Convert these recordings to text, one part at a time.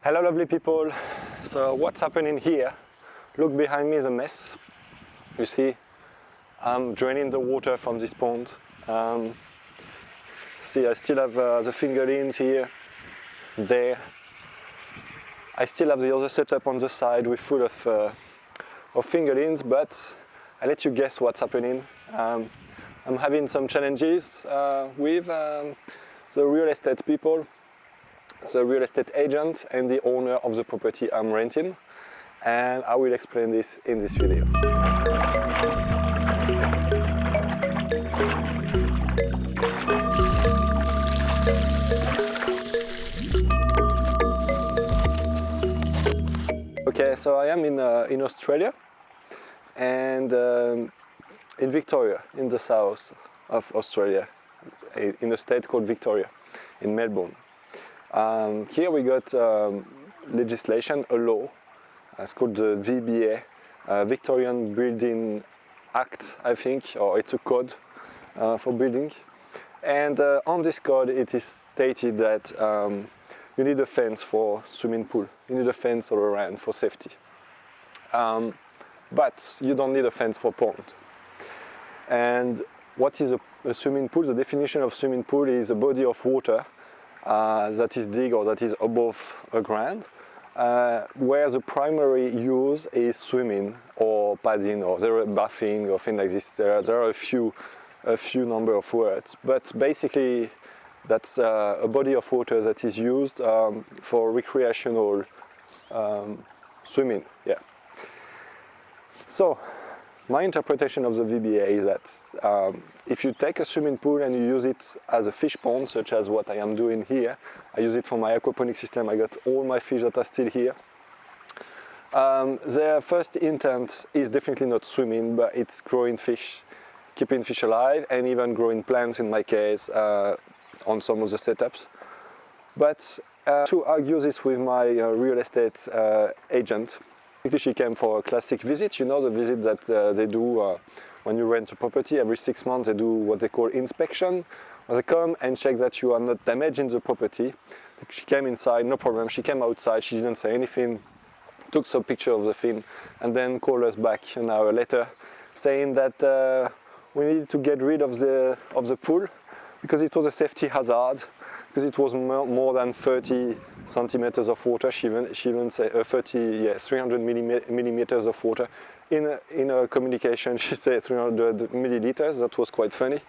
Hello lovely people, so what's happening here? Look behind me is a mess. You see, I'm draining the water from this pond. See, I still have the fingerlings here, there. I still have the other setup on the side with full of fingerlings, but I'll let you guess what's happening. I'm having some challenges with the real estate people, the real estate agent and the owner of the property I'm renting, and I will explain this in this video. Okay, so I am in Australia and in Victoria, in the south of Australia, in a state called Victoria, in Melbourne. Here we got legislation, a law, it's called the VBA, Victorian Building Act, I think, or it's a code for building. And on this code it is stated that you need a fence for swimming pool, you need a fence all around for safety. But you don't need a fence for pond. And what is a swimming pool? The definition of swimming pool is a body of water that is deep or that is above the ground, where the primary use is swimming or paddling or bathing or things like this. There are a few number of words, but basically that's a body of water that is used for recreational swimming. Yeah. So my interpretation of the VBA is that if you take a swimming pool and you use it as a fish pond, such as what I am doing here, I use it for my aquaponics system, I got all my fish that are still here. Their first intent is definitely not swimming, but it's growing fish, keeping fish alive, and even growing plants in my case on some of the setups. But to argue this with my real estate agent, she came for a classic visit, you know, the visit that they do when you rent a property. Every 6 months they do what they call inspection. They come and check that you are not damaging the property. She came inside, no problem. She came outside, she didn't say anything, took some picture of the thing, and then called us back an hour later saying that we needed to get rid of the pool because it was a safety hazard, because it was more than 30 centimeters of water. She even said 300 millimeters of water. In a communication, she said 300 milliliters. That was quite funny.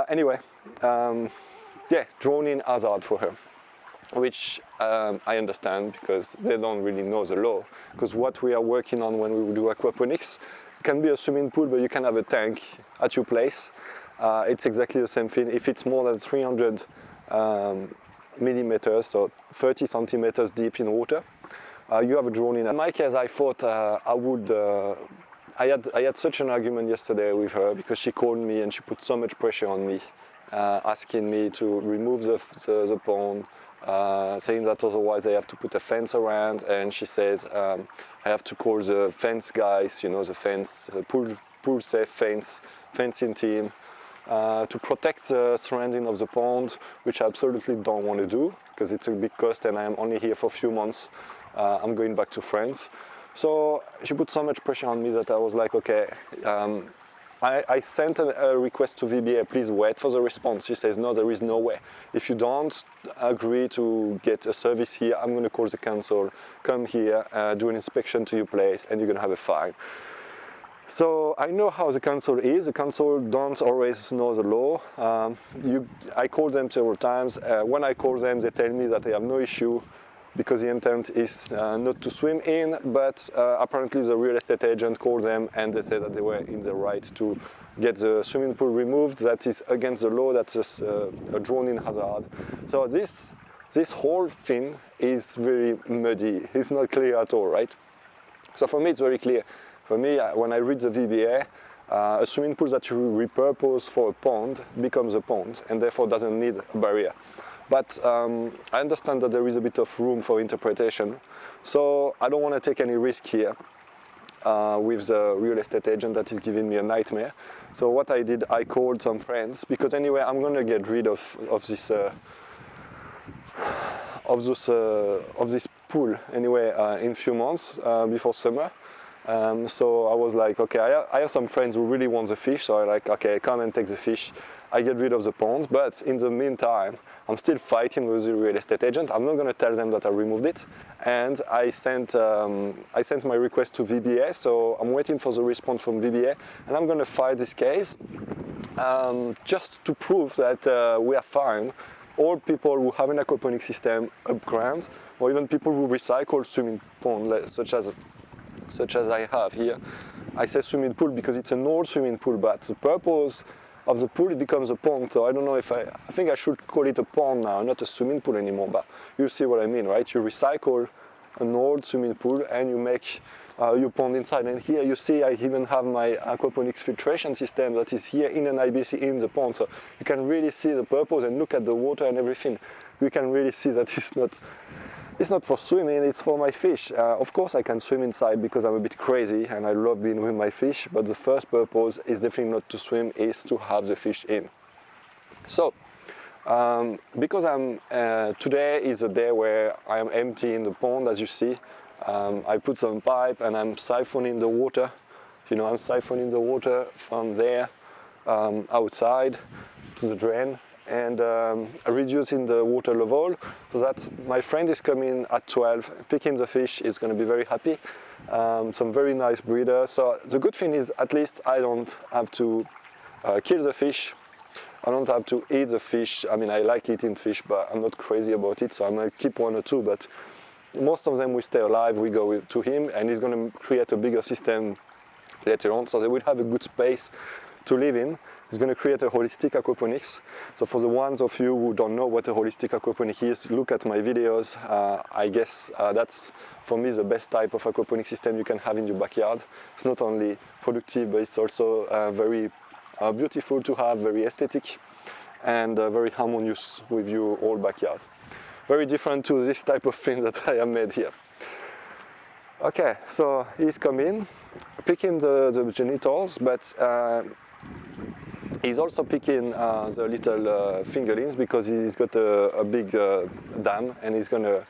Anyway, yeah, drawn-in hazard for her, which I understand because they don't really know the law. Because what we are working on when we do aquaponics can be a swimming pool, but you can have a tank at your place. It's exactly the same thing. If it's more than 300 millimeters, so 30 centimeters deep in water, you have a drawn-in. In my case, I thought I had such an argument yesterday with her because she called me and she put so much pressure on me, asking me to remove the pond, saying that otherwise I have to put a fence around, and she says I have to call the fence guys, you know, the pool safe fencing team, to protect the surrounding of the pond, which I absolutely don't want to do because it's a big cost and I am only here for a few months. I'm going back to France. So she put so much pressure on me that I was like, okay, I sent a request to VBA, please wait for the response. She says, no, there is no way. If you don't agree to get a service here, I'm going to call the council, come here, do an inspection to your place, and you're going to have a fine. So I know how the council is. The council don't always know the law. I called them several times. When I call them, they tell me that they have no issue because the intent is not to swim in, but apparently the real estate agent called them and they said that they were in the right to get the swimming pool removed. That is against the law, that's a drawn-in hazard. So this whole thing is very muddy. It's not clear at all, right? So for me, it's very clear. For me, when I read the VBA, a swimming pool that you repurpose for a pond becomes a pond and therefore doesn't need a barrier. But I understand that there is a bit of room for interpretation, so I don't want to take any risk here with the real estate agent that is giving me a nightmare. So what I did, I called some friends, because anyway I'm going to get rid of this of this pool anyway in few months before summer. So I was like, okay, I have some friends who really want the fish, so I like, okay, come and take the fish. I get rid of the pond, but in the meantime, I'm still fighting with the real estate agent. I'm not going to tell them that I removed it, and I sent my request to VBA, so I'm waiting for the response from VBA, and I'm going to fight this case just to prove that we are fine. All people who have an aquaponics system upground, or even people who recycle swimming pond, such as I have here. I say swimming pool because it's an old swimming pool, but the purpose of the pool, it becomes a pond. So I don't know if I think I should call it a pond now, not a swimming pool anymore, but you see what I mean, right? You recycle an old swimming pool and you make your pond inside. And here you see I even have my aquaponics filtration system that is here in an IBC in the pond. So you can really see the purpose and look at the water and everything. You can really see that it's not for swimming, it's for my fish. Of course I can swim inside because I'm a bit crazy and I love being with my fish, but the first purpose is definitely not to swim, is to have the fish in. So, because today is a day where I am emptying the pond, as you see. I put some pipe and I'm siphoning the water. You know, I'm siphoning the water from there outside to the drain, and reducing the water level so that my friend is coming at 12, picking the fish, is going to be very happy. Some very nice breeders. So the good thing is at least I don't have to kill the fish. I don't have to eat the fish. I mean, I like eating fish, but I'm not crazy about it, so I'm going to keep one or two, but most of them will stay alive. We go to him and he's going to create a bigger system later on, so they will have a good space to live in. It's going to create a holistic aquaponics. So for the ones of you who don't know what a holistic aquaponics is, look at my videos. I guess that's, for me, the best type of aquaponics system you can have in your backyard. It's not only productive, but it's also very beautiful to have, very aesthetic, and very harmonious with your whole backyard. Very different to this type of thing that I have made here. Okay, so he's coming, picking the genitals, but he's also picking the little fingerlings because he's got a big dam and he's going to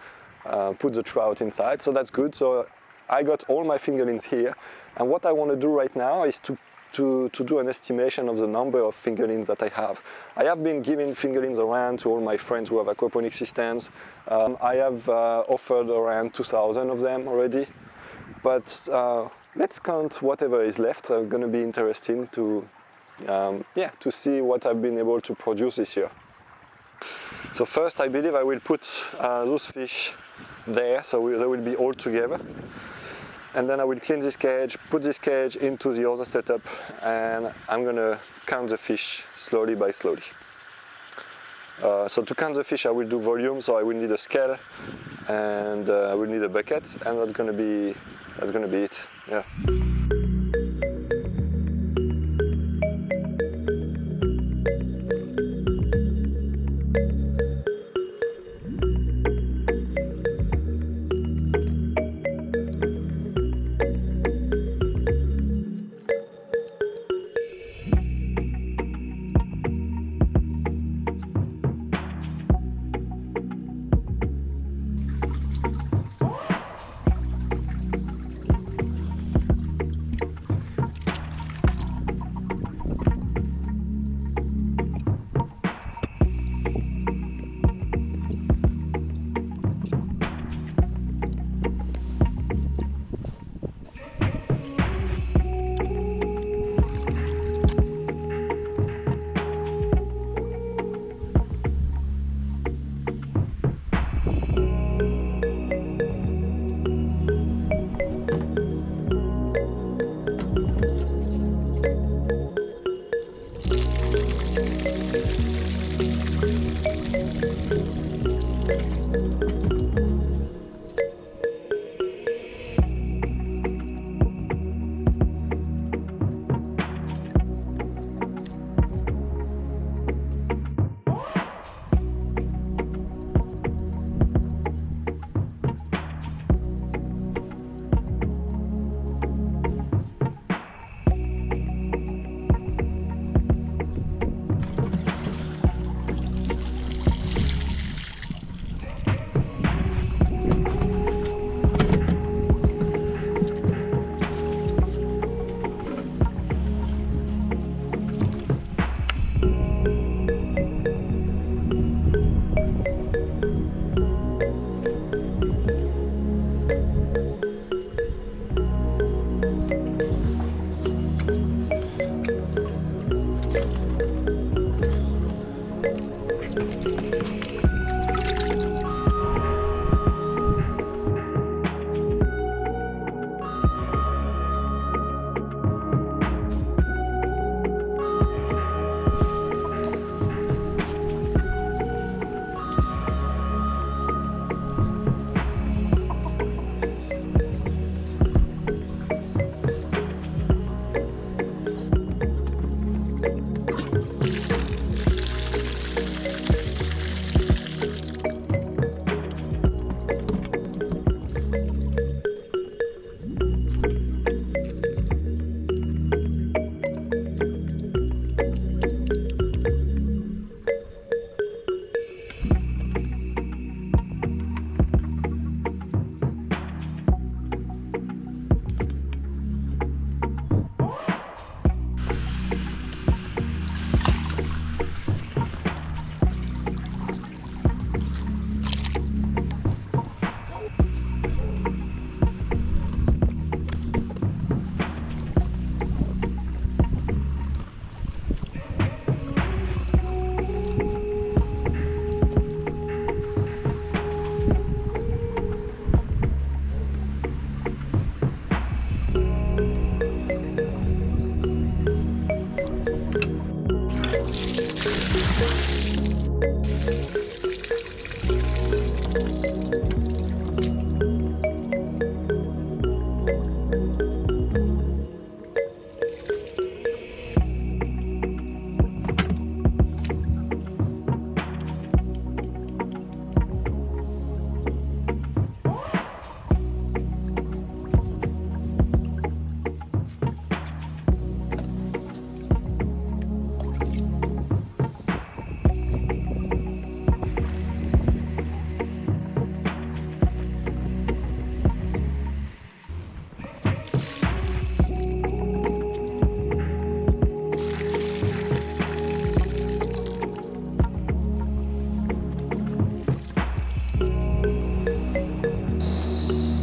put the trout inside, so that's good. So I got all my fingerlings here, and what I want to do right now is to do an estimation of the number of fingerlings that I have. I have been giving fingerlings around to all my friends who have aquaponics systems. I have offered around 2,000 of them already, but let's count whatever is left. It's going to be interesting to see what I've been able to produce this year. So first, I believe I will put those fish there, so they will be all together. And then I will clean this cage, put this cage into the other setup, and I'm gonna count the fish slowly by slowly. So to count the fish, I will do volume, so I will need a scale, and I will need a bucket, and that's gonna be it. Yeah.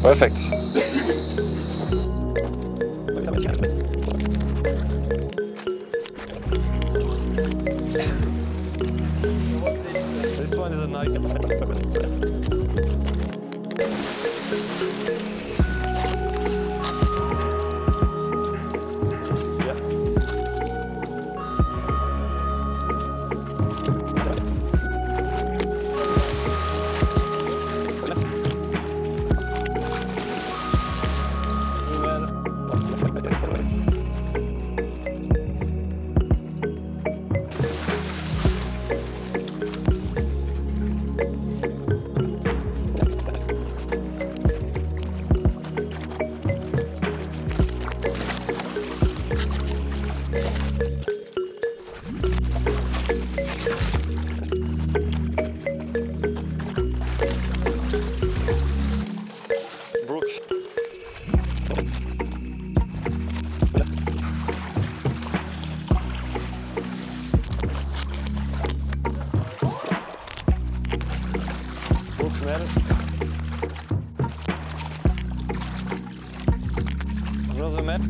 Perfect. This one is a nice. Another map.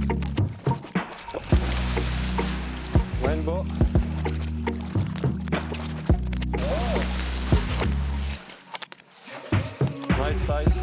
Rainbow. Oh. Nice size.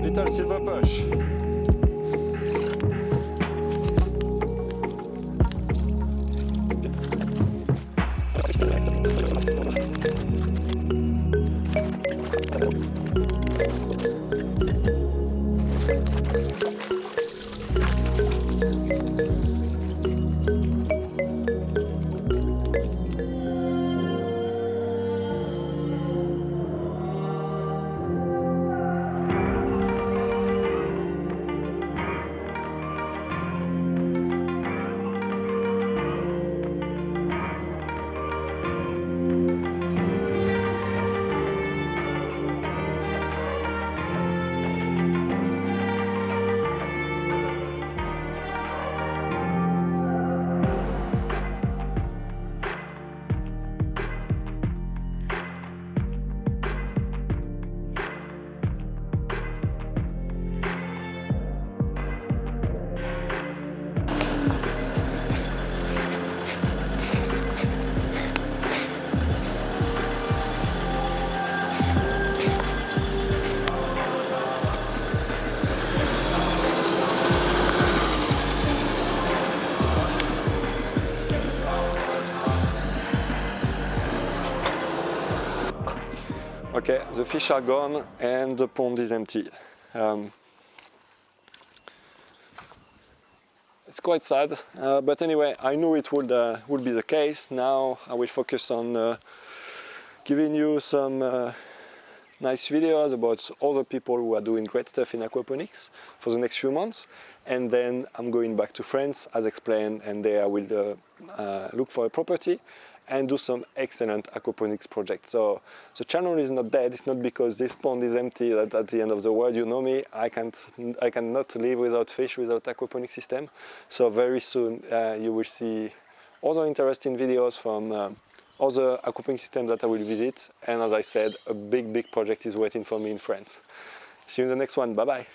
Little silver bush. Okay, the fish are gone and the pond is empty. It's quite sad, but anyway, I knew it would be the case. Now I will focus on giving you some nice videos about other people who are doing great stuff in aquaponics for the next few months, and then I'm going back to France as explained, and there I will look for a property and do some excellent aquaponics projects. So the channel is not dead. It's not because this pond is empty that at the end of the world. You know me, I cannot live without fish, without aquaponics system. So very soon you will see other interesting videos from other aquaponics systems that I will visit. And as I said, a big project is waiting for me in France. See you in the next one. Bye bye.